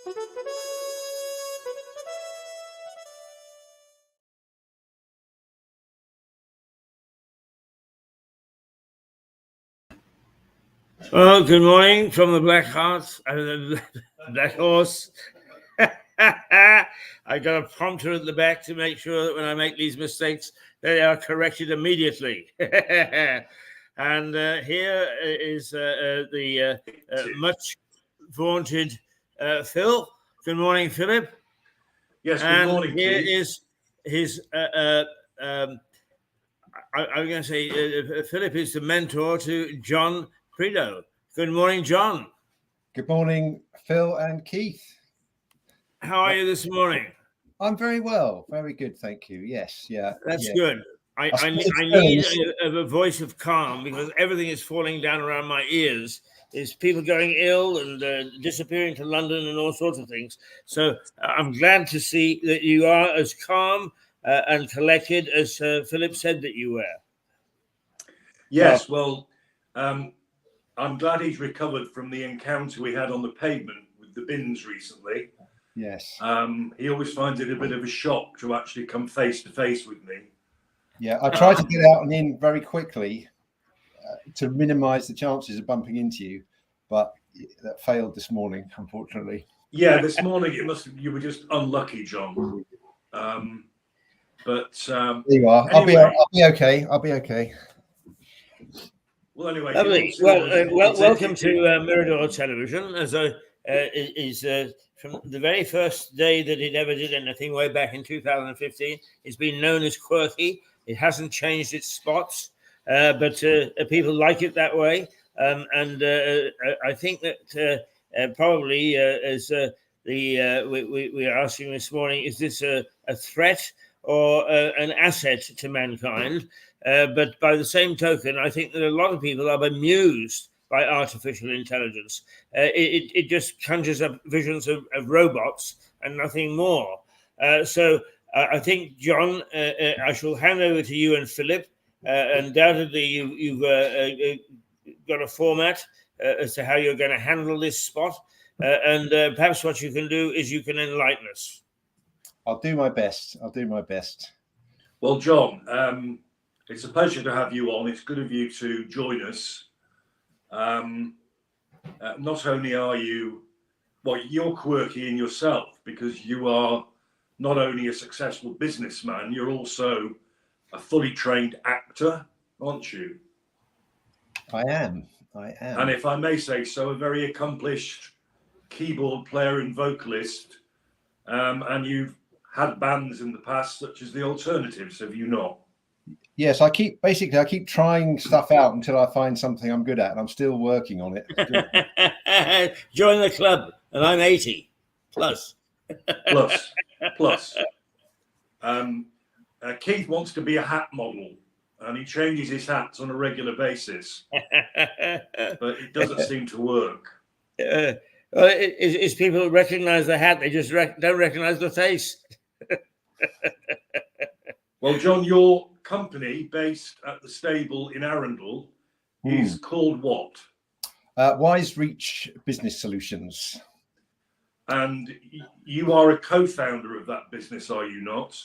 Well, good morning from the Black Horse. I got a prompter at the back to make sure that when I make these mistakes, they are corrected immediately. And here is the much vaunted Phil. Good morning, Philip. Yes, good morning. Here Keith. is his. I'm going to say Philip is the mentor to John Prideaux. Good morning, John. Good morning, Phil and Keith. How are you this morning? I'm very well. Very good, thank you. Yes, yeah. That's yeah. good. I need a voice of calm because everything is falling down around my ears. There's people going ill and disappearing to London and all sorts of things. So I'm glad to see that you are as calm and collected as Philip said that you were. Yes, well, I'm glad he's recovered from the encounter we had on the pavement with the bins recently. Yes. He always finds it a bit of a shock to actually come face to face with me. Yeah, I tried to get out and in very quickly to minimise the chances of bumping into you, but that failed this morning, unfortunately. Yeah, this morning you were just unlucky, John. But there you are. Anyway. I'll be okay. I'll be okay. Well, anyway, lovely. Well, welcome to Mirador Television. As from the very first day that it ever did anything, way back in 2015, it's been known as quirky. It hasn't changed its spots, but people like it that way. I think that probably as we are asking this morning, is this a threat or an asset to mankind? But by the same token, I think that a lot of people are bemused by artificial intelligence. It just conjures up visions of robots and nothing more. So I think, John, I shall hand over to you and Philip. Undoubtedly, you've got a format as to how you're going to handle this spot. And perhaps what you can do is you can enlighten us. I'll do my best. Well, John, it's a pleasure to have you on. It's good of you to join us. Not only are you're quirky in yourself because you are not only a successful businessman, you're also a fully trained actor, aren't you? I am. And if I may say so, a very accomplished keyboard player and vocalist. And you've had bands in the past, such as the Alternatives, have you not? Yes, I keep trying stuff out until I find something I'm good at, and I'm still working on it. Join the club, and I'm 80 plus. plus. Keith wants to be a hat model, and he changes his hats on a regular basis, but it doesn't seem to work. Well, it's people recognize the hat; they just don't recognize the face. Well, John, your company based at the stable in Arundel is called what? Wise Reach Business Solutions. And you are a co-founder of that business, are you not?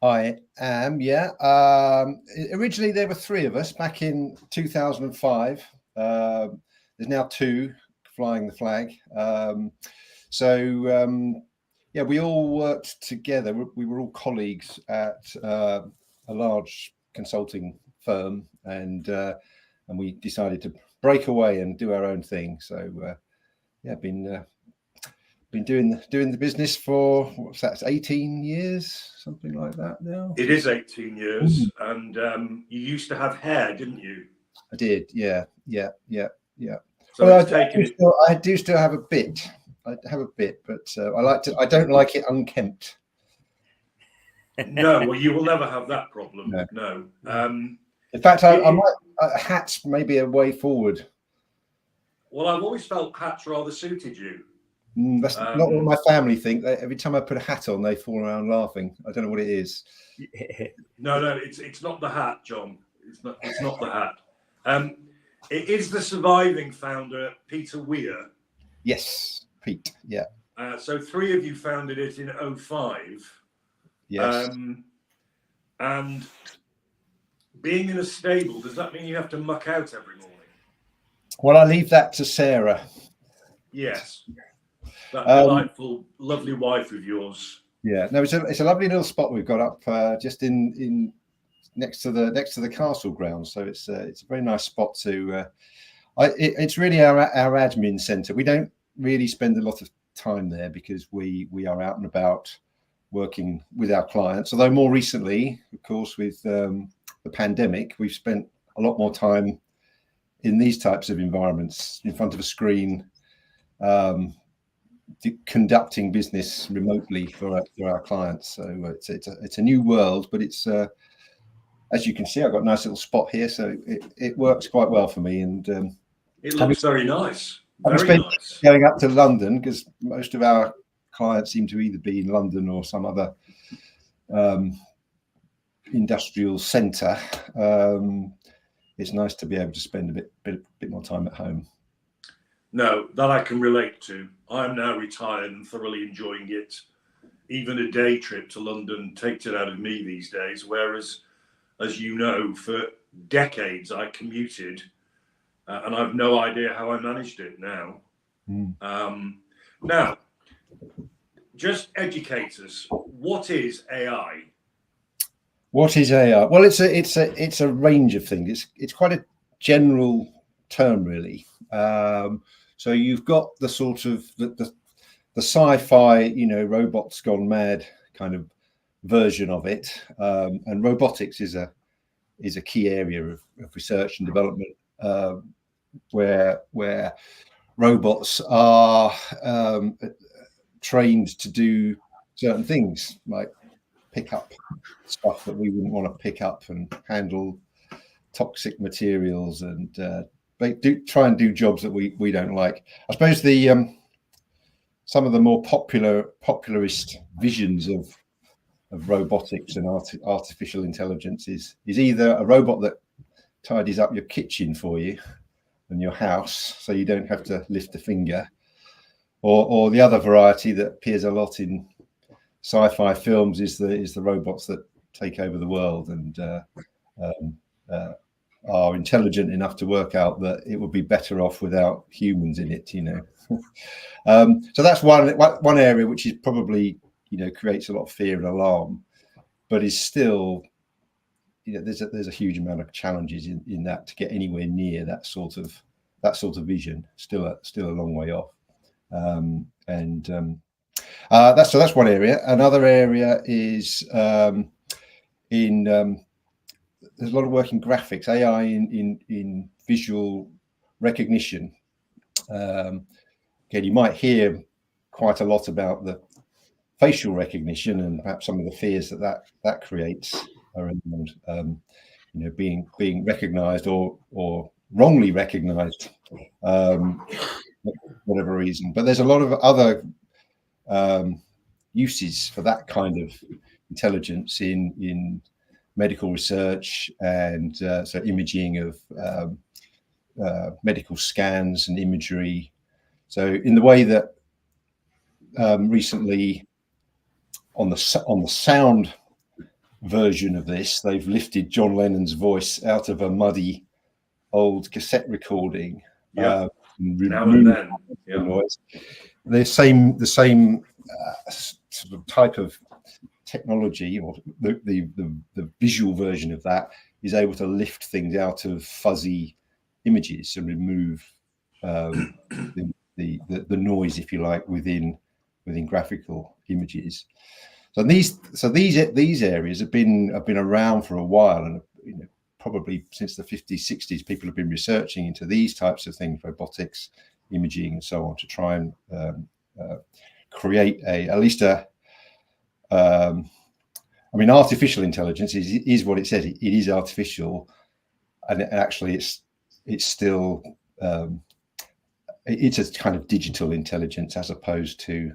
I am, yeah. Originally, there were three of us back in 2005. There's now two flying the flag. Yeah, we all worked together. We were all colleagues at a large consulting firm, and we decided to break away and do our own thing. So, yeah, been doing the business for 18 years, something like that now. It is 18 years, and you used to have hair, didn't you? I did, yeah. So well, I do still have a bit. I have a bit, but I don't like it unkempt. No, well, you will never have that problem. No. In fact, I might hats may be a way forward. Well, I've always felt hats rather suited you. That's not what my family think. Every time I put a hat on, they fall around laughing. I don't know what it is. No, it's not the hat, John. It's not the hat. It is the surviving founder, Peter Weir. Yes, Pete. Yeah. So 3 of you founded it in 2005. Yes. And being in a stable, does that mean you have to muck out every morning? Well, I leave that to Sarah. Yes. That delightful, lovely wife of yours. Yeah. No, it's a lovely little spot we've got up just in next to the castle grounds. So it's a very nice spot to. It's really our admin centre. We don't really spend a lot of time there because we are out and about working with our clients. Although more recently, of course, with the pandemic, we've spent a lot more time in these types of environments in front of a screen, conducting business remotely for our clients. So it's a new world, but it's as you can see, I've got a nice little spot here, so it works quite well for me. And it looks very nice. Very nice. Going up to London because most of our clients seem to either be in London or some other industrial centre. It's nice to be able to spend a bit more time at home. No, that I can relate to. I'm now retired and thoroughly enjoying it. Even a day trip to London takes it out of me these days. Whereas, as you know, for decades I commuted, and I've no idea how I managed it now. Now, just educate us. What is AI? What is AI? Well, it's a range of things. It's quite a general term, really. So you've got the sort of the sci-fi, robots gone mad kind of version of it, and robotics is a key area of research and development, where robots are trained to do certain things like pick up stuff that we wouldn't want to pick up and handle toxic materials and try and do jobs that we don't like. I suppose some of the more popularist visions of robotics and artificial intelligence is either a robot that tidies up your kitchen for you and your house so you don't have to lift a finger, or the other variety that appears a lot in sci-fi films is the robots that take over the world and are intelligent enough to work out that it would be better off without humans in it, So that's one area which is probably creates a lot of fear and alarm, but is still there's a huge amount of challenges in that to get anywhere near that sort of vision. Still a long way off. That's one area. Another area is there's a lot of work in graphics, AI in visual recognition. Again, you might hear quite a lot about the facial recognition and perhaps some of the fears that creates around being recognized or wrongly recognized, whatever reason. But there's a lot of other uses for that kind of intelligence in medical research and so imaging of medical scans and imagery. So in the way that recently on the sound version of this, they've lifted John Lennon's voice out of a muddy old cassette recording. Now and then, noise. The same sort of type of technology, or the visual version of that, is able to lift things out of fuzzy images and remove the noise, if you like, within graphical images. So these areas have been around for a while, and probably since the 50s, 60s, people have been researching into these types of things, robotics, imaging, and so on, to try and create artificial intelligence is what it says. It is artificial, and actually it's still it's a kind of digital intelligence as opposed to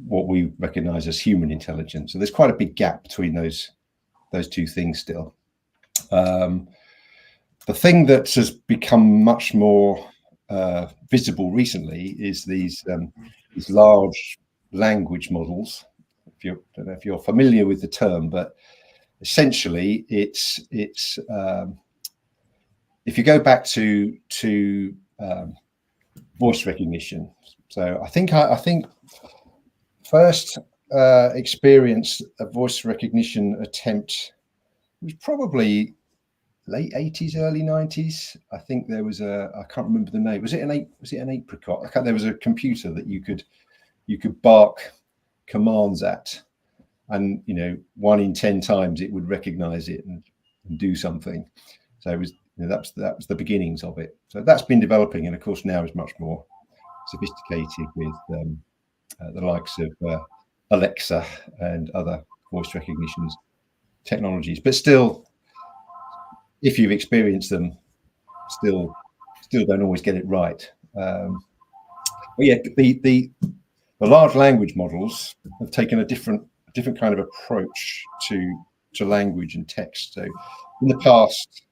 what we recognize as human intelligence. So there's quite a big gap between those two things still. The thing that has become much more visible recently is these large language models. I don't know if you're familiar with the term, but essentially it's if you go back to voice recognition. So I think first experienced a voice recognition attempt was probably late 80s, early 90s. I think there was I can't remember the name. Was it an apricot? There was a computer that you could bark commands at, and 1 in 10 times it would recognize it and do something. So it was that was the beginnings of it. So that's been developing, and of course now is much more sophisticated with the likes of Alexa and other voice recognition technologies. But still, if you've experienced them, still don't always get it right. But yeah, the large language models have taken a different kind of approach to language and text. So in the past,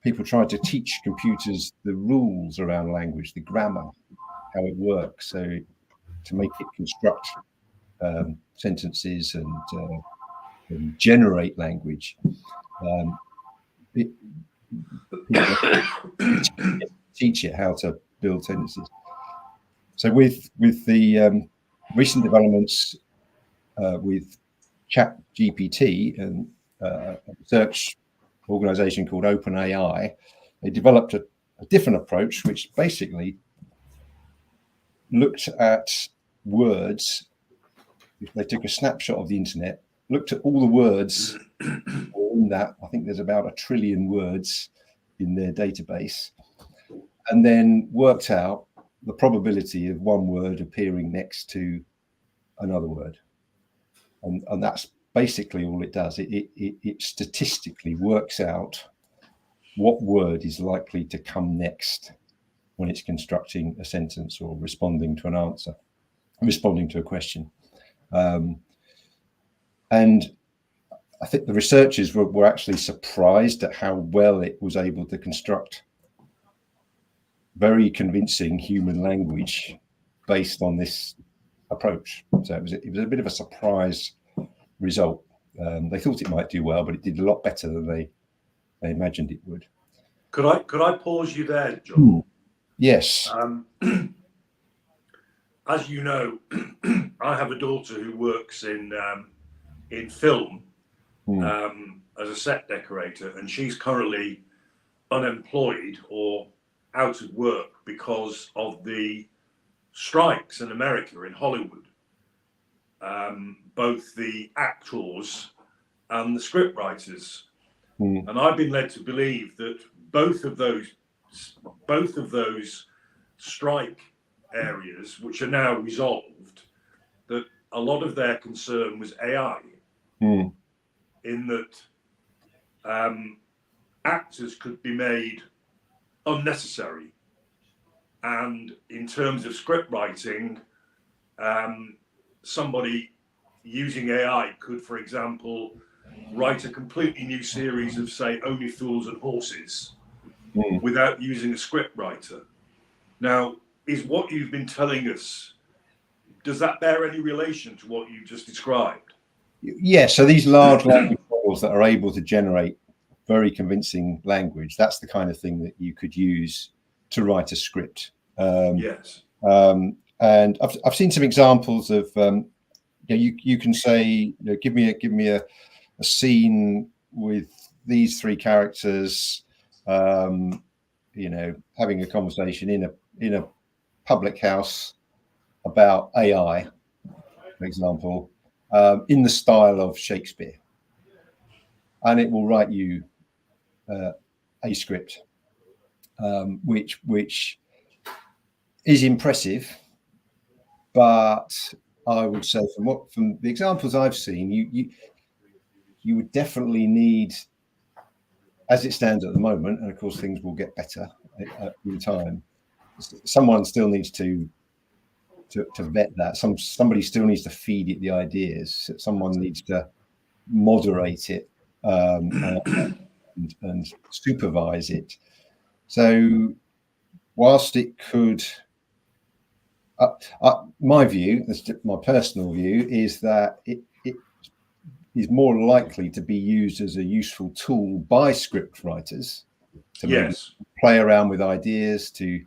people tried to teach computers the rules around language, the grammar, how it works, so to make it construct sentences and generate language. Teach it how to build sentences. So with the recent developments with ChatGPT and a research organization called OpenAI, they developed a different approach, which basically looked at words. They took a snapshot of the internet, looked at all the words in that. I think there's about 1 trillion words in their database, and then worked out the probability of one word appearing next to another word. And that's basically all it does. It statistically works out what word is likely to come next when it's constructing a sentence or responding to an answer, responding to a question. And I think the researchers were actually surprised at how well it was able to construct very convincing human language based on this approach. So it was a bit of a surprise result. They thought it might do well, but it did a lot better than they imagined it would. Could I pause you there, John? Yes. As you know, I have a daughter who works in film as a set decorator, and she's currently unemployed or out of work because of the strikes in America, in Hollywood. Both the actors and the script writers. And I've been led to believe that both of those strike areas, which are now resolved, that a lot of their concern was AI, in that actors could be made unnecessary. And in terms of script writing, somebody using AI could, for example, write a completely new series of, say, Only Fools and Horses without using a script writer. Now, is what you've been telling us, does that bear any relation to what you just described? Yeah, so these large language models that are able to generate very convincing language, that's the kind of thing that you could use to write a script. Yes. And I've seen some examples of you can say, give me a scene with these 3 characters, having a conversation in a public house about AI, for example, in the style of Shakespeare, and it will write you a script, which is impressive. But I would say from the examples I've seen, you would definitely need, as it stands at the moment, and of course things will get better in time, someone still needs to vet that. Somebody still needs to feed it the ideas. Someone needs to moderate it and supervise it. So whilst it could, my view, my personal view, is that it is more likely to be used as a useful tool by script writers to maybe play around with ideas, to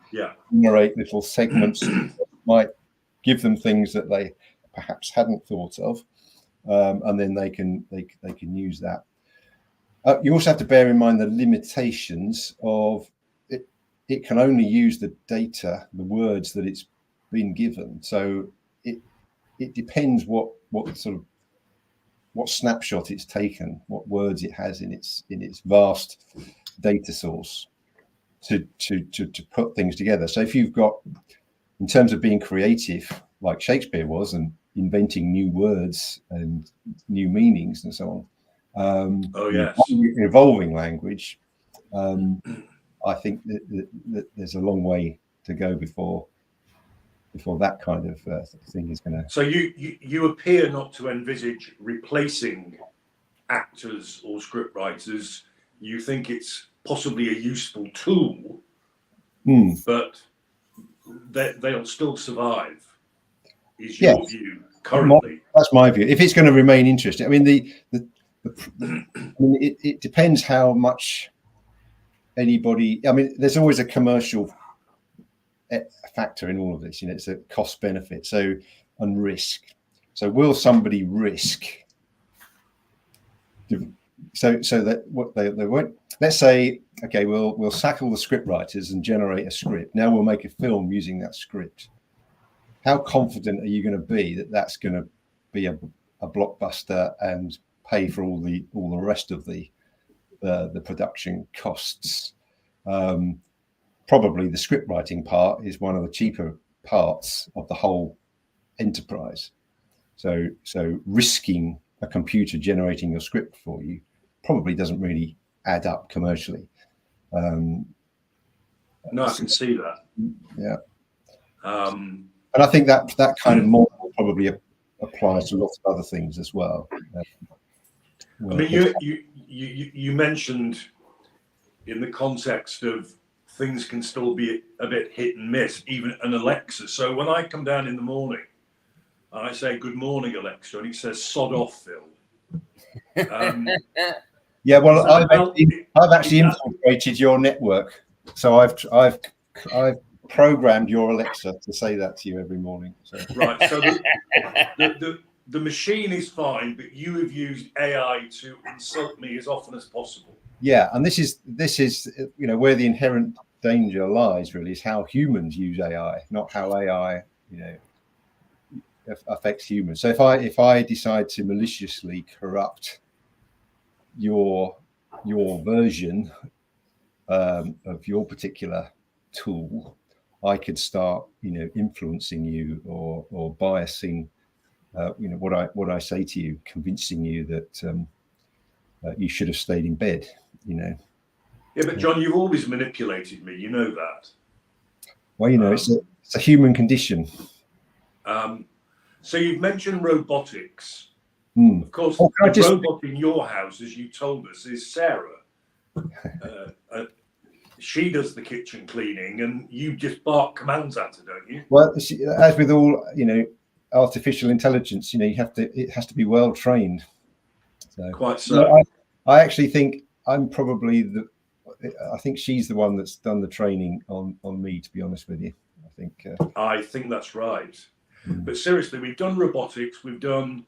generate little segments that might give them things that they perhaps hadn't thought of, and then they can use that. You also have to bear in mind the limitations of it. It can only use the data, the words that it's been given. So it depends what snapshot it's taken, what words it has in its vast data source to put things together. So if you've got, in terms of being creative, like Shakespeare was, and inventing new words and new meanings and so on, evolving language, I think that there's a long way to go before that kind of thing is going to. So you appear not to envisage replacing actors or script writers. You think it's possibly a useful tool, but they'll still survive. Is your view currently? That's my view. If it's going to remain interesting, I mean, it depends how much anybody. I mean, there's always a commercial factor in all of this. It's a cost benefit, and risk. So will somebody risk? So that what they won't. Let's say, okay, we'll sack all the script writers and generate a script. Now we'll make a film using that script. How confident are you going to be that that's going to be a blockbuster and pay for all the rest of the production costs? Probably the script writing part is one of the cheaper parts of the whole enterprise. So risking a computer generating your script for you probably doesn't really add up commercially. No, I can see that. Yeah. And I think that kind of model probably applies to lots of other things as well. I mean, you mentioned in the context of things can still be a bit hit and miss, even an Alexa. So when I come down in the morning, I say, "Good morning, Alexa," and it says, "Sod off, Phil." Yeah, well, I've actually infiltrated your network, so I've programmed your Alexa to say that to you every morning. So. Right. So the machine is fine, but you have used AI to insult me as often as possible. Yeah, and this is where the inherent danger lies. Really, is how humans use AI, not how AI affects humans. So if I decide to maliciously corrupt your version of your particular tool, I could start influencing you or biasing what I say to you, convincing you that you should have stayed in bed. Yeah, but John, you've always manipulated me. You know that. Well, it's a human condition. So you've mentioned robotics. Of course, the robot in your house, as you told us, is Sarah. She does the kitchen cleaning, and you just bark commands at her, don't you? Well, as with all artificial intelligence, it has to be well trained. So, quite so. I actually think I'm probably I think she's the one that's done the training on me. To be honest with you, I think that's right. But seriously, we've done robotics, we've done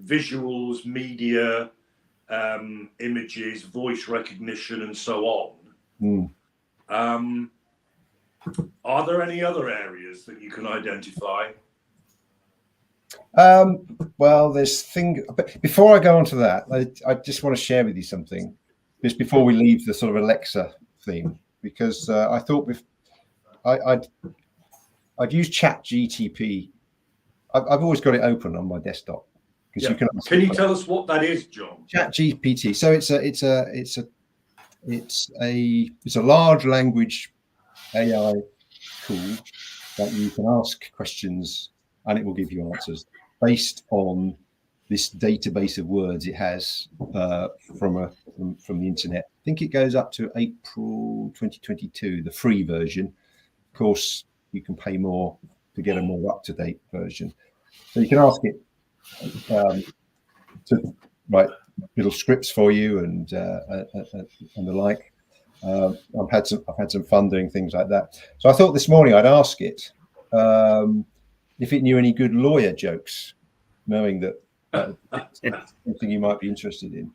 visuals, media, images, voice recognition, and so on. Are there any other areas that you can identify? Well, there's things. Before I go on to that, I just want to share with you something, just before we leave the sort of Alexa theme, because I thought I'd use ChatGPT. I've always got it open on my desktop because you can. Can you tell us what that is, John? ChatGPT. So it's a large language AI tool that you can ask questions and it will give you answers based on this database of words it has from the internet. I think it goes up to April 2022, the free version. course, you can pay more to get a more up-to-date version. So you can ask it to write little scripts for you and the like. I've had some fun doing things like that. So I thought this morning I'd ask it if it knew any good lawyer jokes, knowing that it's something you might be interested in.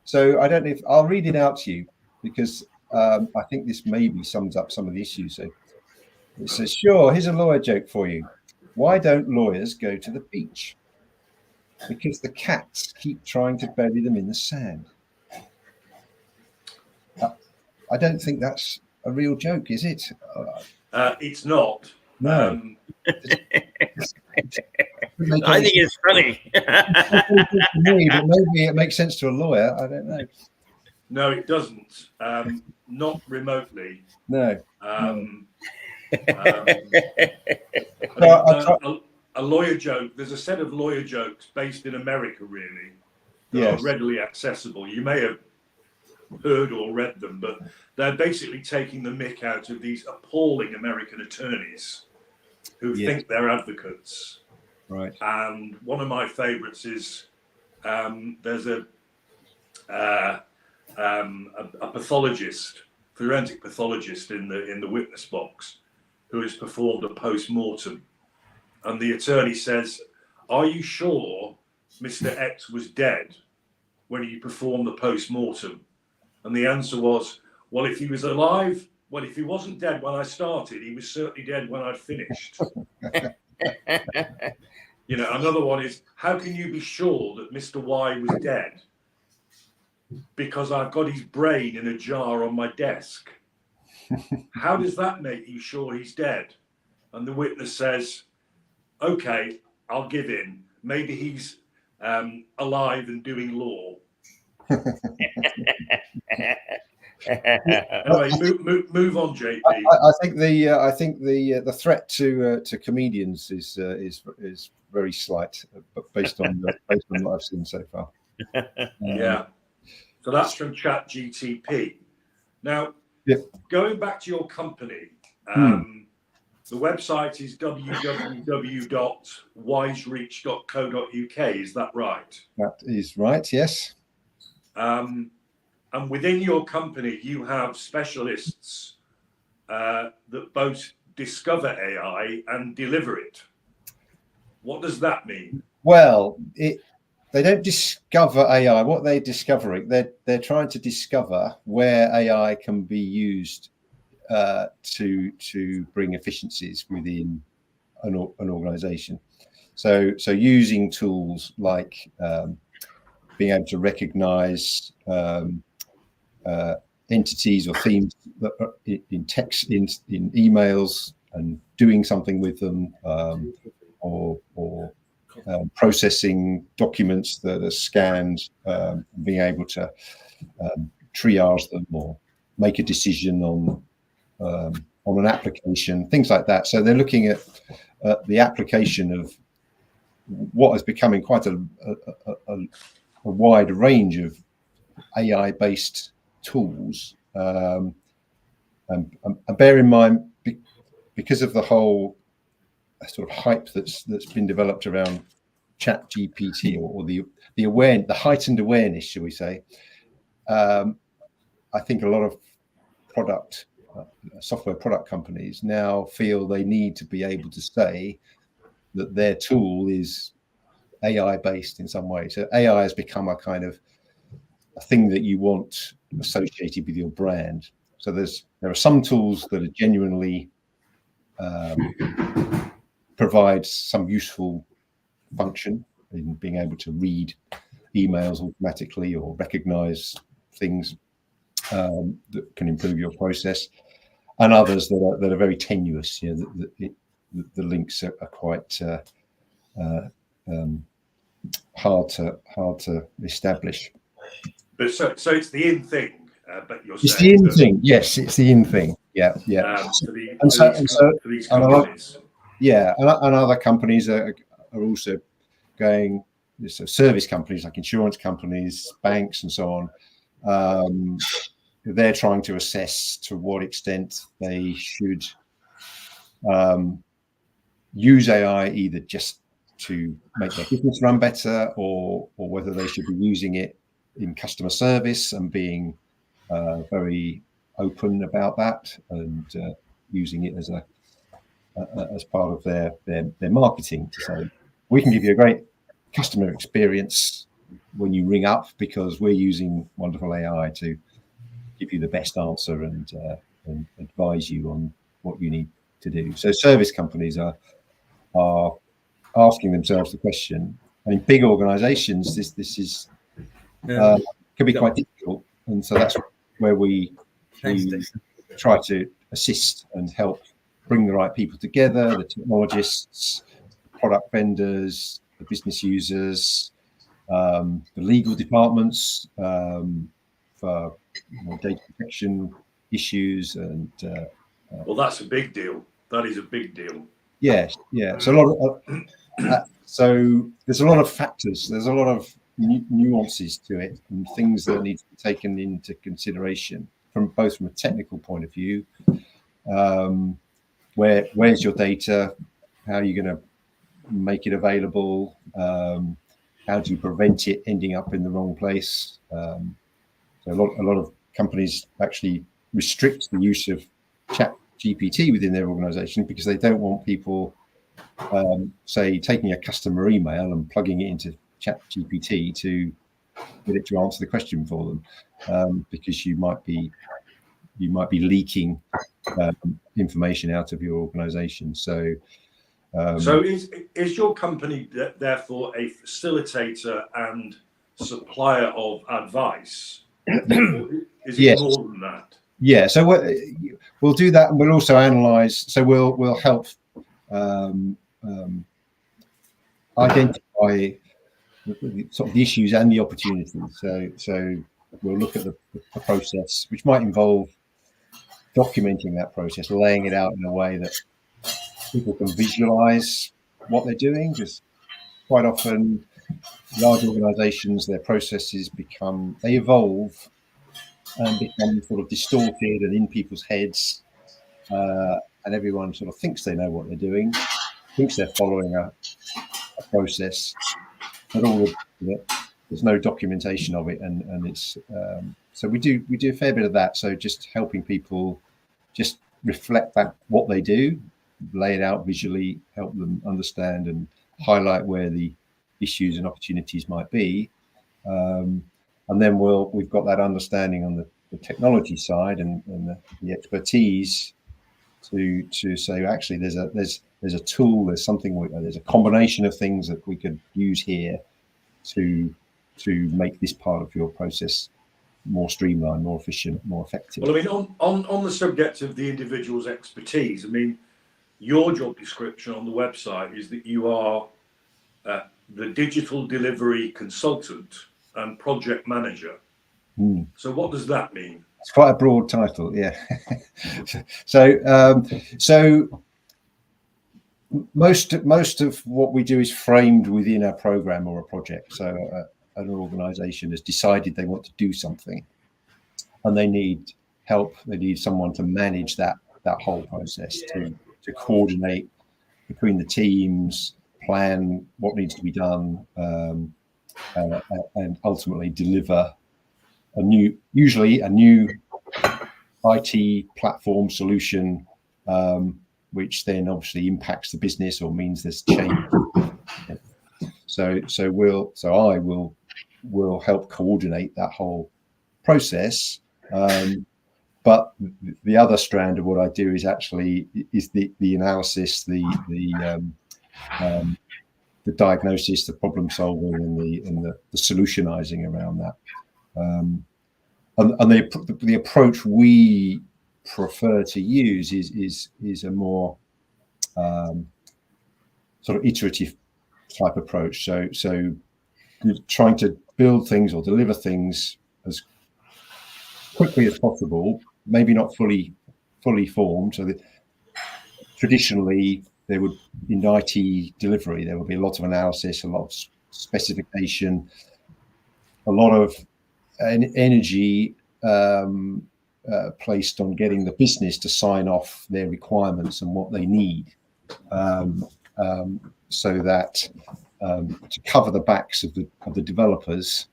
So I don't know if I'll read it out to you, because I think this maybe sums up some of the issues. So it says, sure, here's a lawyer joke for you. Why don't lawyers go to the beach? Because the cats keep trying to bury them in the sand. I don't think that's a real joke, is it? It's not. No. I think it's funny. Maybe it makes sense to a lawyer. I don't know. No, it doesn't. Not remotely. No. A lawyer joke. There's a set of lawyer jokes based in America, really, that Yes. are readily accessible. You may have heard or read them, but they're basically taking the mick out of these appalling American attorneys who think they're advocates. Right. And one of my favourites is there's a pathologist, forensic pathologist in the witness box, who has performed a post-mortem, and the attorney says, "Are you sure Mr. X was dead when you performed the post-mortem?" And the answer was, "Well, if he was alive, well, if he wasn't dead when I started, he was certainly dead when I'd finished." You know, another one is, "How can you be sure that Mr. Y was dead?" "Because I've got his brain in a jar on my desk." "How does that make you sure he's dead?" And the witness says, "Okay, I'll give in. Maybe he's alive and doing law." Anyway, move on, JP. I think the threat to comedians is very slight, but based on what I've seen so far. Yeah. So that's from ChatGTP. Now, going back to your company, the website is www.wisereach.co.uk. Is that right? That is right. Yes. And within your company, you have specialists that both discover AI and deliver it. What does that mean? Well, they don't discover AI. What they're discovering, they're trying to discover where AI can be used to bring efficiencies within an organization. So using tools like being able to recognize entities or themes that are in text, in emails, and doing something with them, or processing documents that are scanned, being able to triage them or make a decision on an application, things like that. So they're looking at the application of what is becoming quite a wide range of AI-based tools. And bear in mind, because of the whole sort of hype that's been developed around ChatGPT, or the heightened awareness, shall we say, I think a lot of software product companies now feel they need to be able to say that their tool is AI based in some way. So AI has become a kind of a thing that you want associated with your brand. So there are some tools that are genuinely provide some useful function in being able to read emails automatically or recognize things that can improve your process, and others that are very tenuous. You know, the links are quite hard to establish. But so it's the in thing. But you're it's saying the in thing. Yes, it's the in thing. Yeah. For these companies. And other companies are also going. So service companies like insurance companies, banks, and so on. They're trying to assess to what extent they should use AI either just to make their business run better, or whether they should be using it in customer service and being very open about that, and using it as part of their marketing, to say, we can give you a great customer experience when you ring up, because we're using wonderful AI to give you the best answer and advise you on what you need to do. So service companies are asking themselves the question. I mean, big organizations, this is can be quite difficult, and so that's where we try to assist and help bring the right people together, the technologists, product vendors, the business users, the legal departments, for data protection issues. And well, that's a big deal. That is a big deal. Yes, yeah. So a lot of so there's a lot of factors. There's a lot of nuances to it, and things that need to be taken into consideration from both a technical point of view. Where's your data? How are you going to make it available? How do you prevent it ending up in the wrong place? So a lot of companies actually restrict the use of Chat GPT within their organization, because they don't want people, say, taking a customer email and plugging it into Chat GPT to get it to answer the question for them, because you might be leaking information out of your organization. So is your company therefore a facilitator and supplier of advice? Is it yes. more than that? Yeah, so we'll do that, and we'll also analyze. So we'll help identify sort of the issues and the opportunities. So we'll look at the process, which might involve documenting that process, laying it out in a way that people can visualize what they're doing, because quite often large organizations, their processes they evolve and become sort of distorted and in people's heads, and everyone sort of thinks they know what they're doing, thinks they're following a process, but there's no documentation of it, and it's so we do a fair bit of that. So just helping people just reflect back what they do, lay it out visually, help them understand and highlight where the issues and opportunities might be, and then we've got that understanding on the technology side and the expertise to say, actually there's a tool, there's something, there's a combination of things that we could use here to make this part of your process more streamlined, more efficient, more effective. Well, I mean, on the subject of the individual's expertise, I mean, your job description on the website is that you are the digital delivery consultant and project manager. So what does that mean? It's quite a broad title, yeah. So most of what we do is framed within a program or a project. So an organization has decided they want to do something, and they need help. They need someone to manage that whole process, to coordinate between the teams, plan what needs to be done, and ultimately deliver usually a new IT platform solution, which then obviously impacts the business or means there's change. So I will help coordinate that whole process. But the other strand of what I do is the analysis, the diagnosis, the problem solving, and the solutionizing around that. And the approach we prefer to use is a more sort of iterative type approach. So trying to build things or deliver things as quickly as possible, maybe not fully formed. So that traditionally there would, in IT delivery, there would be a lot of analysis, a lot of specification, a lot of energy, placed on getting the business to sign off their requirements and what they need, so that to cover the backs of the developers,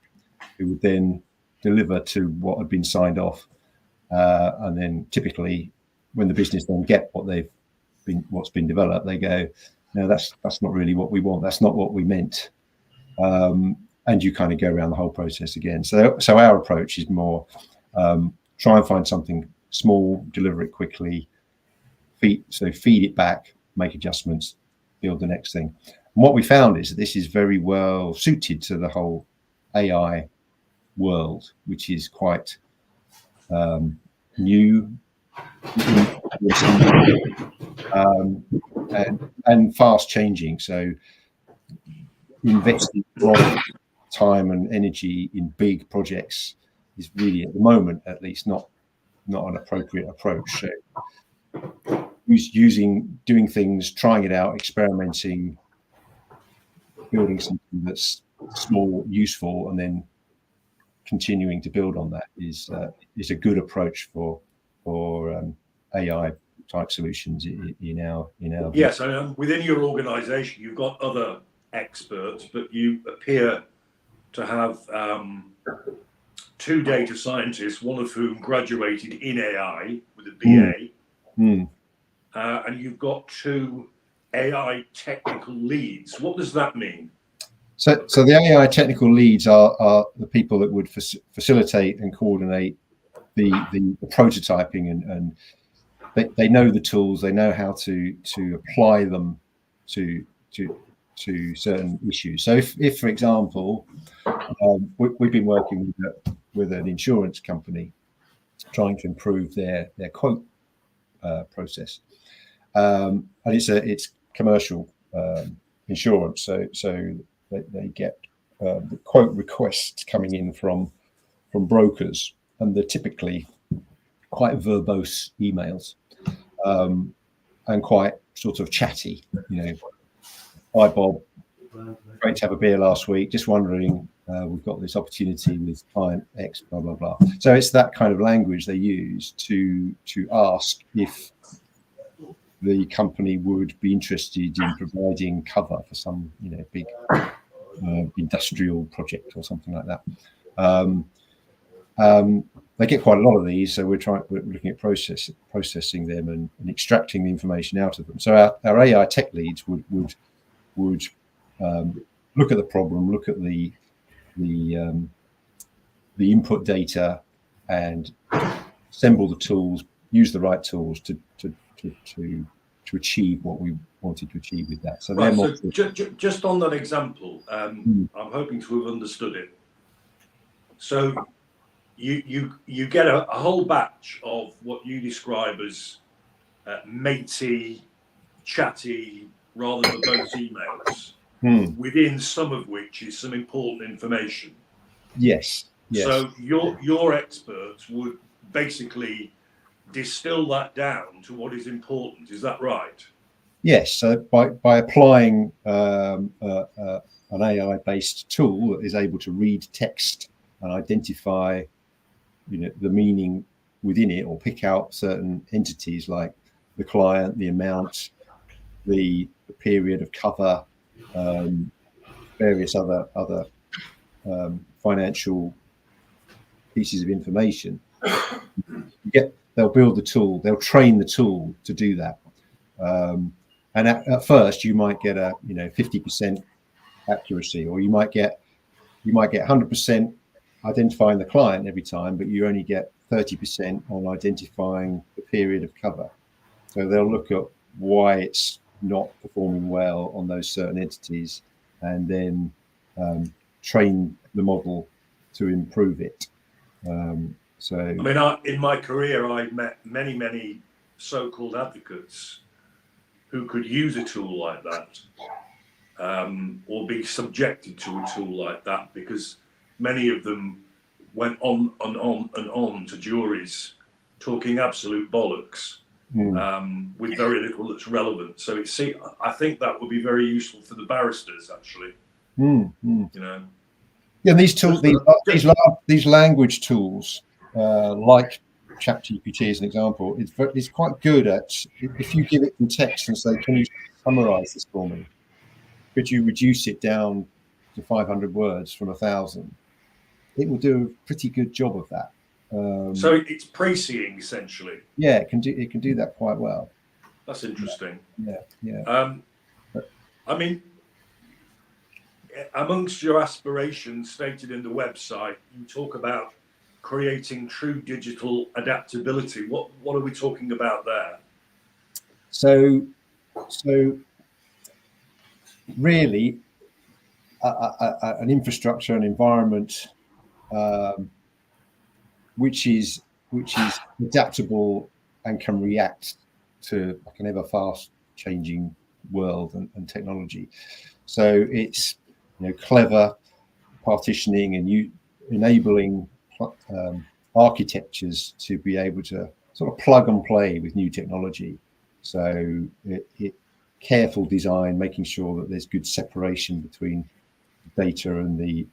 who would then deliver to what had been signed off, and then typically when the business then get what's been developed, they go, no, that's not really what we want. That's not what we meant. And you kind of go around the whole process again. So our approach is more try and find something small, deliver it quickly, feed it back, make adjustments, build the next thing. And what we found is that this is very well suited to the whole AI world, which is quite new and fast changing. So investing a lot of time and energy in big projects is really, at the moment at least, not an appropriate approach. So doing things, trying it out, experimenting, building something that's small, useful, and then continuing to build on that is a good approach for AI type solutions in our yes. Within your organisation, you've got other experts, but you appear to have 2 data scientists, one of whom graduated in AI with a BA, and you've got 2 AI technical leads. What does that mean? So the AI technical leads are the people that would facilitate and coordinate the prototyping, and they know the tools, they know how to apply them to certain issues. So if for example, we've been working with an insurance company trying to improve their quote process, and it's commercial insurance, so they get the quote requests coming in from brokers, and they're typically quite verbose emails, and quite sort of chatty. Hi Bob, great to have a beer last week. Just wondering, we've got this opportunity with client X, blah blah blah. So it's that kind of language they use to ask if the company would be interested in providing cover for some big industrial project or something like that. They get quite a lot of these, so we're looking at processing them and extracting the information out of them. So our AI tech leads would look at the problem, look at the input data, and assemble the tools, use the right tools to achieve what we wanted to achieve with that. So, right, so just on that example, I'm hoping to have understood it. So you get a whole batch of what you describe as matey, chatty, rather verbose emails, within some of which is some important information. Yes. So your experts would basically distill that down to what is important. Is that right? Yes. So by applying an AI-based tool that is able to read text and identify the meaning within it, or pick out certain entities like the client, the amount, the period of cover, various other financial pieces of information, they'll build the tool, they'll train the tool to do that. And at first you might get a 50% accuracy, or you might get 100% identifying the client every time, but you only get 30% on identifying the period of cover. So they'll look at why it's not performing well on those certain entities, and then train the model to improve it. So I mean, in my career, I've met many so-called advocates who could use a tool like that, or be subjected to a tool like that, because many of them went on and on to juries talking absolute bollocks, with very little that's relevant. So I think that would be very useful for the barristers, actually. Yeah, these tools, these language tools, like ChatGPT as an example, it's quite good at, if you give it some text and say, can you summarize this for me? Could you reduce it down to 500 words from 1,000? It will do a pretty good job of that. So it's pre-seeing essentially. Yeah, it can do that quite well. That's interesting. Yeah. I mean, amongst your aspirations stated in the website, you talk about creating true digital adaptability. What are we talking about there? So really, an infrastructure, an environment, which is adaptable and can react to like an ever fast changing world and technology. So it's clever partitioning and enabling architectures to be able to sort of plug and play with new technology. So it careful design, making sure that there's good separation between data and the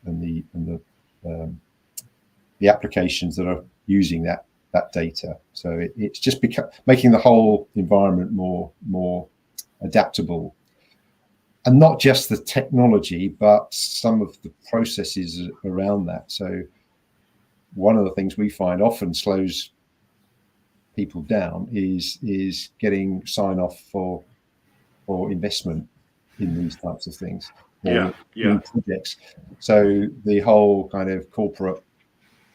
applications that are using that data. So it's just making the whole environment more adaptable, and not just the technology, but some of the processes around that. So one of the things we find often slows people down is getting sign off for investment in these types of things. Projects. So the whole kind of corporate,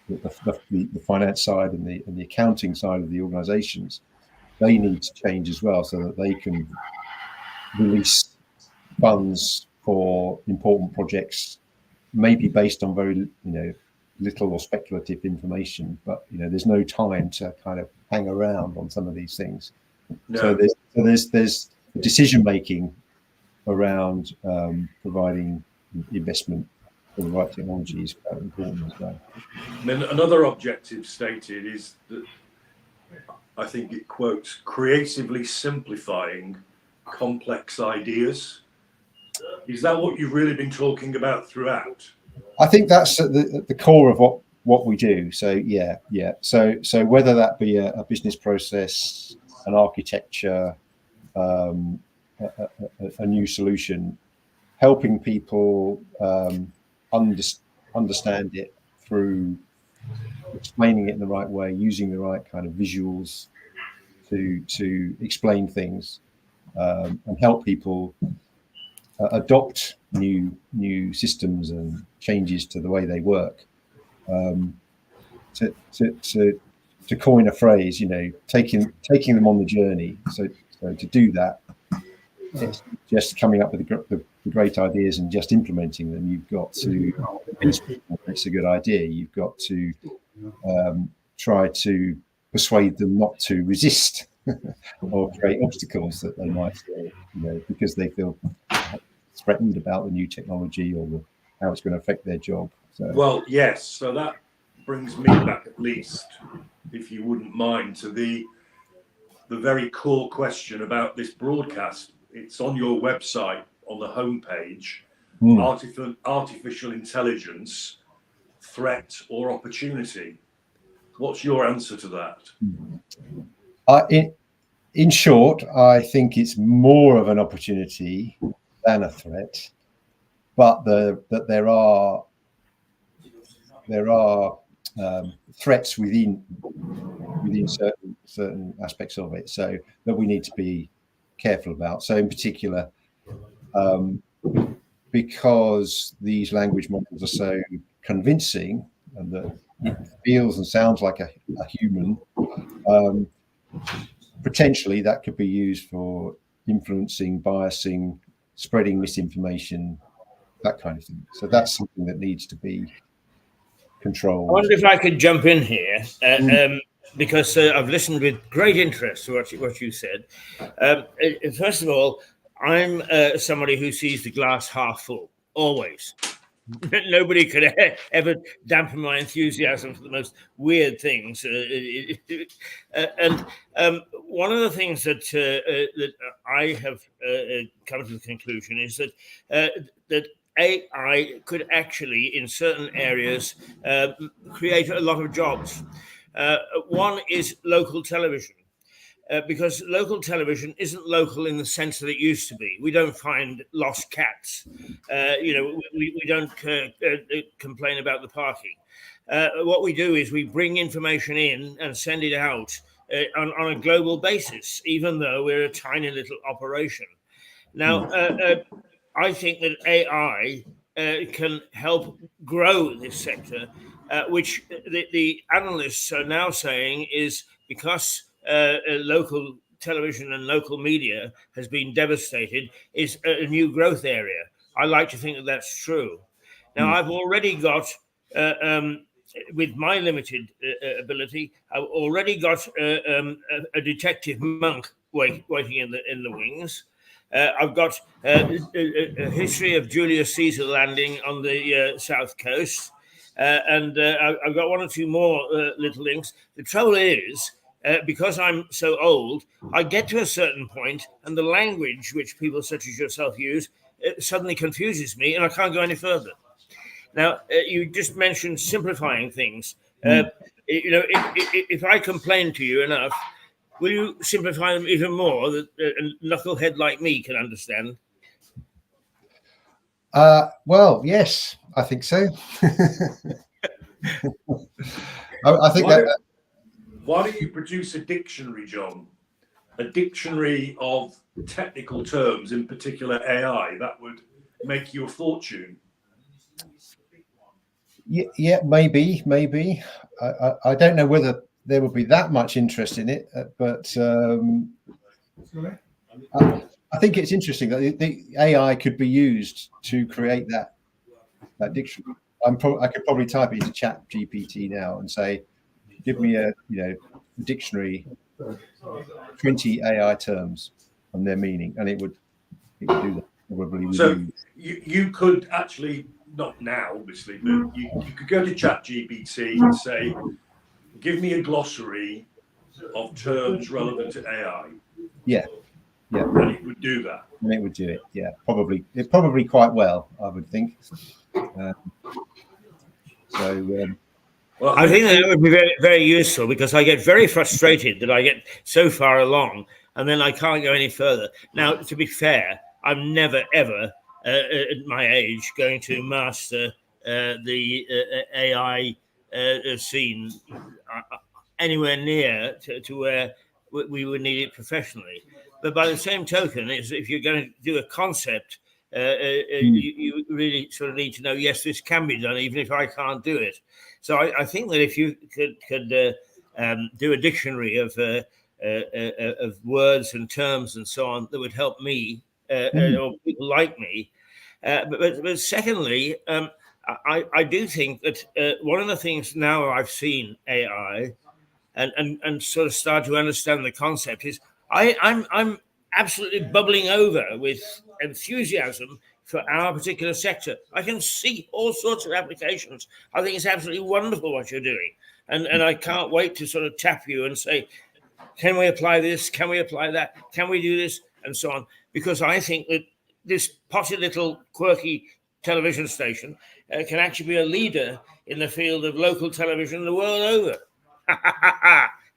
the finance side and the accounting side of the organizations, they need to change as well, so that they can release funds for important projects, maybe based on very little or speculative information, but there's no time to kind of hang around on some of these things. No. So there's decision making around providing investment for the right technology is quite important as well. And then another objective stated is that, I think it quotes, creatively simplifying complex ideas. Is that what you've really been talking about throughout? I think that's at the core of what we do. So yeah. So whether that be a business process, an architecture, a new solution, helping people understand it through explaining it in the right way, using the right kind of visuals to explain things, and help people adopt new systems and changes to the way they work. To coin a phrase, taking them on the journey. So to do that, it's just coming up with the great ideas and just implementing them. You've got to convince people it's a good idea. You've got to try to persuade them not to resist or create obstacles that they might feel, because they feel threatened about the new technology or how it's going to affect their job. So. Well, yes. So that brings me back, at least, if you wouldn't mind, to the very core question about this broadcast. It's on your website, on the homepage. Artificial intelligence, threat or opportunity. What's your answer to that? In short, I think it's more of an opportunity than a threat, but that there are threats within certain aspects of it, so that we need to be careful about. So in particular, because these language models are so convincing and that it feels and sounds like a human, potentially that could be used for influencing, biasing, spreading misinformation, that kind of thing. So that's something that needs to be controlled. I wonder if I could jump in here, because I've listened with great interest to what you said. First of all, I'm somebody who sees the glass half full, always. Nobody could ever dampen my enthusiasm for the most weird things. And one of the things that I have come to the conclusion is that AI could actually, in certain areas, create a lot of jobs. One is local television. Because local television isn't local in the sense that it used to be. We don't find lost cats. We don't complain about the parking. What we do is we bring information in and send it out on a global basis, even though we're a tiny little operation. Now, I think that AI can help grow this sector, which the analysts are now saying is because local television and local media has been devastated, is a new growth area. I like to think that that's true. Now, I've already got, with my limited ability, I've already got a detective monk waiting in the wings. I've got a history of Julius Caesar landing on the south coast, and I've got one or two more little links. The trouble is, because I'm so old, I get to a certain point, and the language which people such as yourself use suddenly confuses me, and I can't go any further. Now, you just mentioned simplifying things. If I complain to you enough, will you simplify them even more that a knucklehead like me can understand? Well, yes, I think so. I think Why don't you produce a dictionary, John? A dictionary of technical terms, in particular AI, that would make you a fortune. Yeah, maybe. I don't know whether there would be that much interest in it, but I think it's interesting that the AI could be used to create that dictionary. I could probably type it into Chat GPT now and say, give me a dictionary, 20 AI terms and their meaning, and it would do that probably. So you could actually, not now obviously, but you could go to Chat GPT and say, give me a glossary of terms relevant to AI. Yeah. And it would do that. And it would do it. Yeah, probably quite well, I would think. Well, I think that would be very, very useful, because I get very frustrated that I get so far along and then I can't go any further. Now, to be fair, I'm never, ever at my age going to master the AI scene anywhere near to where we would need it professionally. But by the same token, if you're going to do a concept, you really sort of need to know, yes, this can be done, even if I can't do it. So I think that if you could do a dictionary of words and terms and so on, that would help me or people like me. But secondly, I do think that one of the things now I've seen AI and sort of start to understand the concept is I'm absolutely bubbling over with enthusiasm for our particular sector. I can see all sorts of applications. I think it's absolutely wonderful what you're doing. And I can't wait to sort of tap you and say, can we apply this? Can we apply that? Can we do this? And so on. Because I think that this potty little quirky television station can actually be a leader in the field of local television the world over.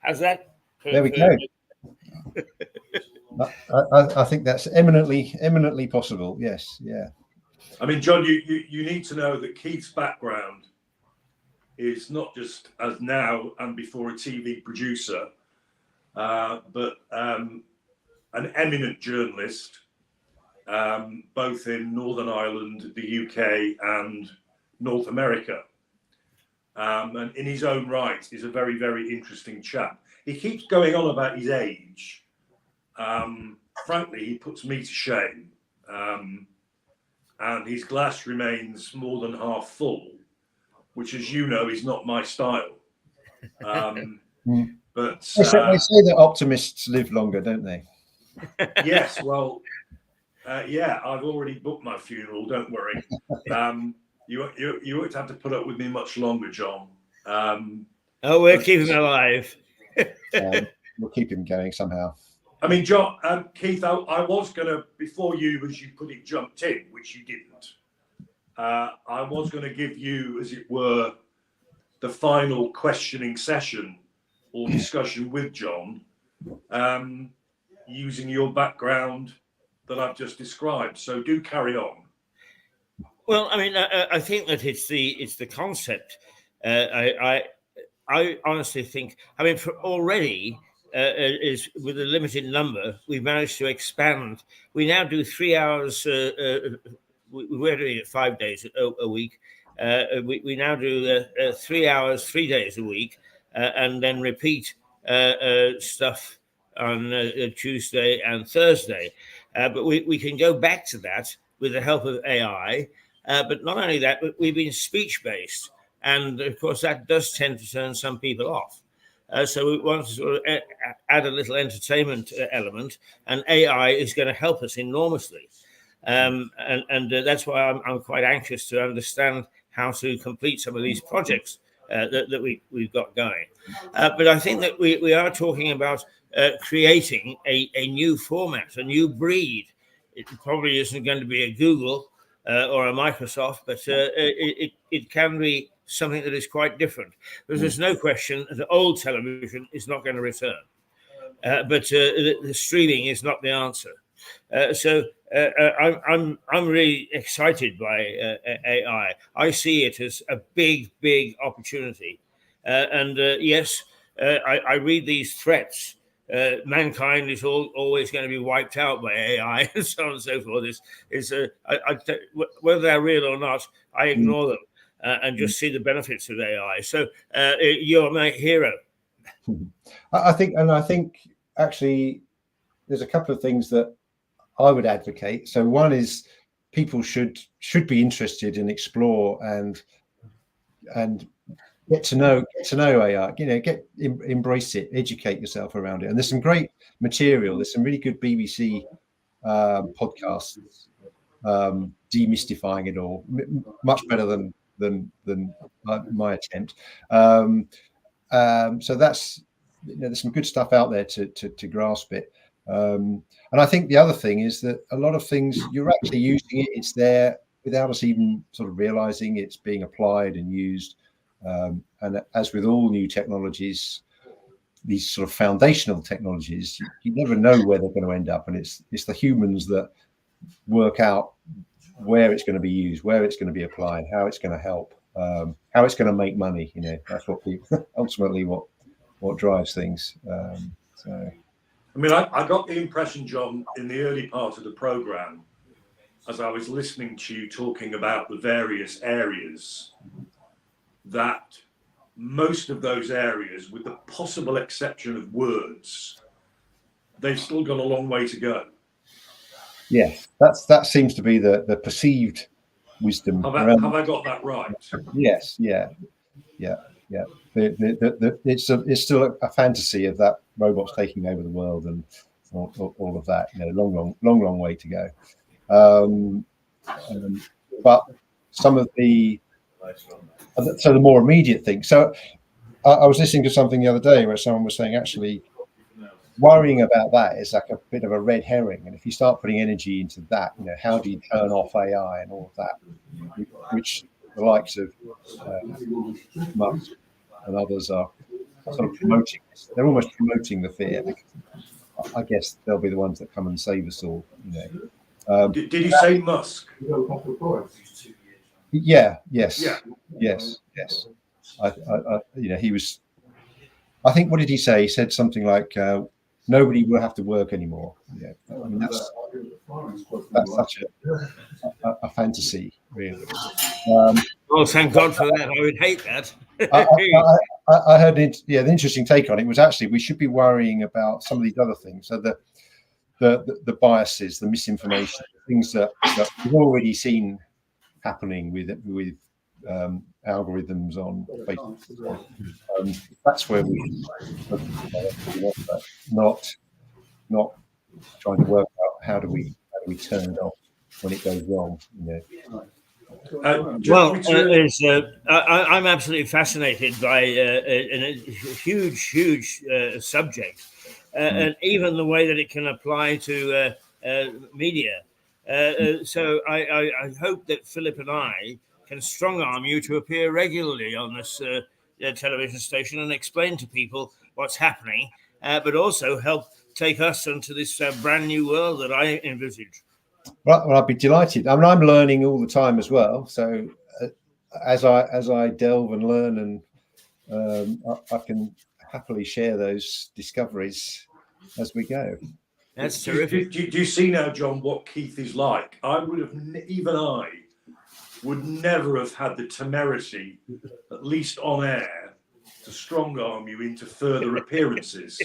How's that? There we go. I think that's eminently possible. Yes, yeah. I mean, John, you need to know that Keith's background is not just as now and before a TV producer, but an eminent journalist, both in Northern Ireland, the UK, and North America. And in his own right, is a very, very interesting chap. He keeps going on about his age. Frankly, he puts me to shame. And his glass remains more than half full, which, as you know, is not my style. But they say that optimists live longer, don't they? Yes, well, yeah, I've already booked my funeral. Don't worry. You won't have to put up with me much longer, John. We're keeping him alive. We'll keep him going somehow. I mean, John, Keith, I was going to, before you, as you put it, jumped in, which you didn't. I was going to give you, as it were, the final questioning session or discussion with John, using your background that I've just described. So do carry on. Well, I mean, I think that it's the concept. I honestly think. I mean, for already is with a limited number, we've managed to expand. We now do 3 hours. We're doing it 5 days a week. We now do 3 hours, 3 days a week, and then repeat stuff on Tuesday and Thursday. But we can go back to that with the help of AI. But not only that, but we've been speech-based. And of course, that does tend to turn some people off. So we want to sort of add a little entertainment element, and AI is going to help us enormously. And that's why I'm quite anxious to understand how to complete some of these projects that we've got going. But I think that we are talking about creating a new format, a new breed. It probably isn't going to be a Google or a Microsoft, but it can be something that is quite different. Because there's no question that old television is not going to return, but the streaming is not the answer. So I'm really excited by AI. I see it as a big opportunity, and yes, I read these threats. Mankind is always going to be wiped out by AI, and so on and so forth. Whether they're real or not, I ignore them and just see the benefits of AI. So you're my hero. I think actually there's a couple of things that I would advocate. So one is people should be interested and explore and get to know AI. Embrace it, educate yourself around it. And there's some great material. There's some really good BBC podcasts demystifying it all. Much better than my attempt. So that's there's some good stuff out there to grasp it. And I think the other thing is that a lot of things you're actually using it. It's there without us even sort of realizing it's being applied and used. And as with all new technologies, these sort of foundational technologies, you never know where they're going to end up, and it's the humans that work out where it's going to be used, where it's going to be applied, how it's going to help, how it's going to make money. That's what ultimately what drives things. So. I mean, I got the impression, John, in the early part of the programme, as I was listening to you talking about the various areas, that most of those areas, with the possible exception of words, they've still got a long way to go. Yes, that seems to be the perceived wisdom. Have I got that right? Yes, yeah. It's still a fantasy of that robots taking over the world and all of that. Long way to go. But some of the more immediate things. So I was listening to something the other day where someone was saying actually worrying about that is like a bit of a red herring. And if you start putting energy into that, how do you turn off AI and all of that, which the likes of Musk and others are sort of promoting. They're almost promoting the fear. I guess they'll be the ones that come and save us all. Did you say Musk? Yeah. Yes. Yeah. Yes. He was. I think. What did he say? He said something like, "Nobody will have to work anymore." Yeah. I mean, that's such a fantasy, really. Oh, thank God for that. I would hate that. I heard the interesting take on it was actually we should be worrying about some of these other things. So the biases, the misinformation, things that we've already seen happening with algorithms on Facebook. That's where we not trying to work out how do we turn it off when it goes wrong. I'm absolutely fascinated by a huge subject, and even the way that it can apply to media. So I hope that Philip and I can strong arm you to appear regularly on this television station and explain to people what's happening, but also help take us into this brand new world that I envisage. Well, I'd be delighted. I mean, I'm learning all the time as well. So as I delve and learn, and I can happily share those discoveries as we go. That's terrific. Do you see now, John, what Keith is like? I would never have had the temerity, at least on air, to strong arm you into further appearances.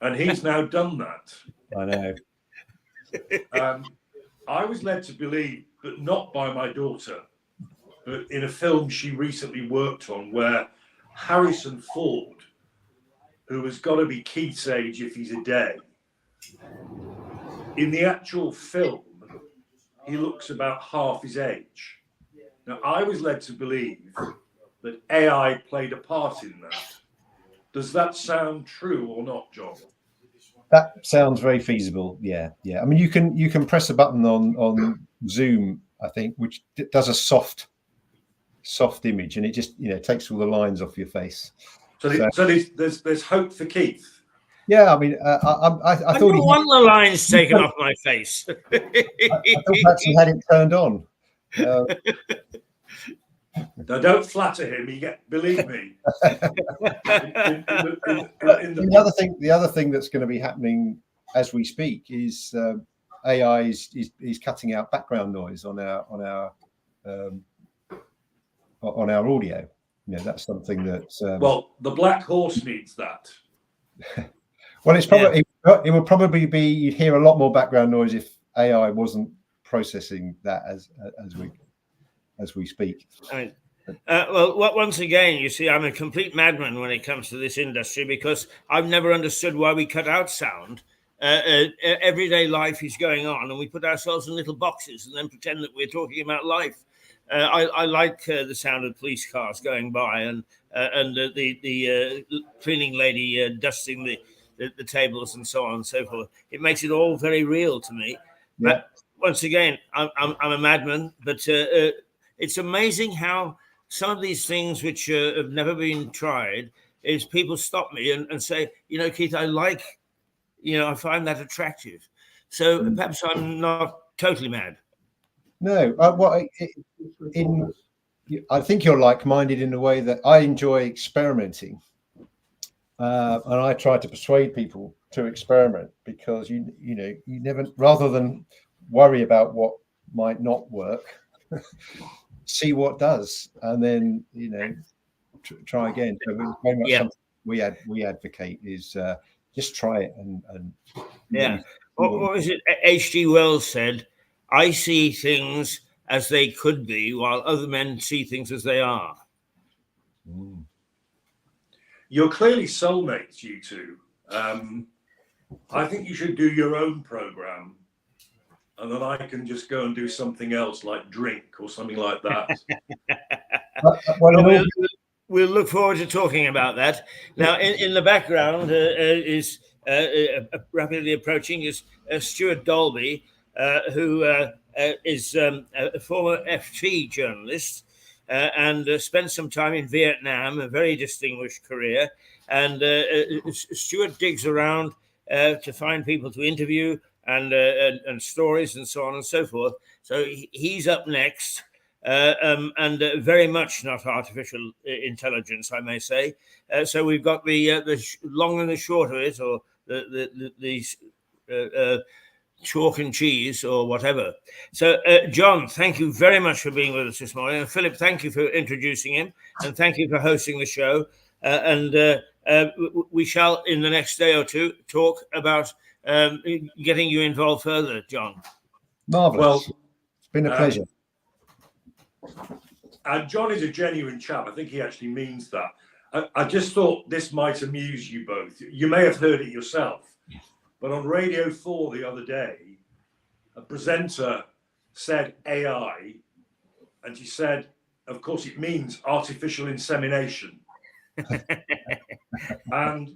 And he's now done that. I know. I was led to believe, but not by my daughter, but in a film she recently worked on where Harrison Ford, who has got to be Keith's age if he's a day, in the actual film, he looks about half his age. Now, I was led to believe that AI played a part in that. Does that sound true or not, John? That sounds very feasible. Yeah. I mean, you can press a button on Zoom, I think, which does a soft image, and it just takes all the lines off your face. So there's hope for Keith. Yeah, I mean, I I thought don't want the lines taken off my face. I thought perhaps he had it turned on. Now, don't flatter him. Believe me. The other thing that's going to be happening as we speak is AI is cutting out background noise on our audio. That's something that. Well, the Black Horse needs that. Well, it's probably it would probably be, you'd hear a lot more background noise if AI wasn't processing that as we speak. Well, once again, you see, I'm a complete madman when it comes to this industry, because I've never understood why we cut out sound. Everyday life is going on, and we put ourselves in little boxes and then pretend that we're talking about life. I like the sound of police cars going by and the cleaning lady dusting the tables and so on and so forth. It makes it all very real to me. Yeah. But once again, I'm a madman, but it's amazing how some of these things which have never been tried is people stop me and say, Keith, I find that attractive. So perhaps I'm not totally mad. No, I think you're like-minded in a way that I enjoy experimenting, and I try to persuade people to experiment, because you never, rather than worry about what might not work, see what does, and then try again. So very much something we advocate is just try it and What was it H.G. Wells said? I see things as they could be, while other men see things as they are. You're clearly soulmates, you two. I think you should do your own program, and then I can just go and do something else, like drink or something like that. We'll look forward to talking about that. Now, in the background is rapidly approaching is Stuart Dolby, who is a former FT journalist and spent some time in Vietnam, a very distinguished career. And Stuart digs around to find people to interview and stories and so on and so forth. So he's up next, and very much not artificial intelligence, I may say. So we've got the long and the short of it, or the chalk and cheese or whatever. So, John, thank you very much for being with us this morning. And Philip, thank you for introducing him, and thank you for hosting the show. And we shall, in the next day or two, talk about getting you involved further, John. Marvelous. Well, it's been a pleasure. And John is a genuine chap. I think he actually means that. I just thought this might amuse you both. You may have heard it yourself. But on Radio 4 the other day, a presenter said AI, and she said, of course, it means artificial insemination. And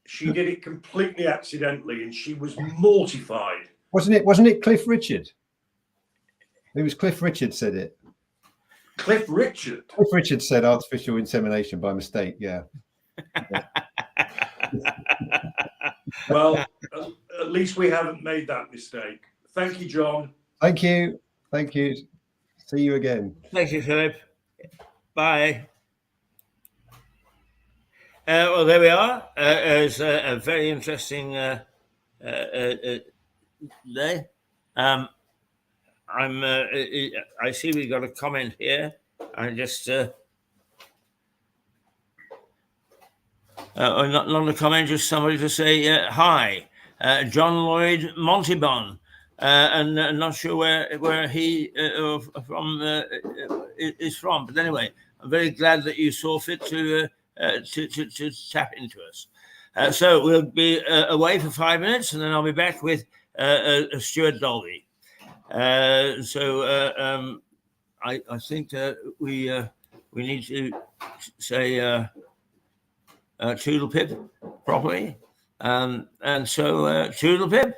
she did it completely accidentally, and she was mortified. Wasn't it Cliff Richard? It was Cliff Richard said it. Cliff Richard. Cliff Richard said artificial insemination by mistake. Yeah. Well, at least we haven't made that mistake. Thank you, John. Thank you. Thank you. See you again. Thank you, Philip. Bye. Well, there we are. It's a very interesting day. I see we got a comment here. I just not a comment, just somebody to say hi, John Lloyd Montibon, and not sure where he is from, but anyway, I'm very glad that you saw fit to tap into us. So we'll be away for 5 minutes, and then I'll be back with Stuart Dolby. I think we need to say Toodle Pip properly, and so Toodle Pip.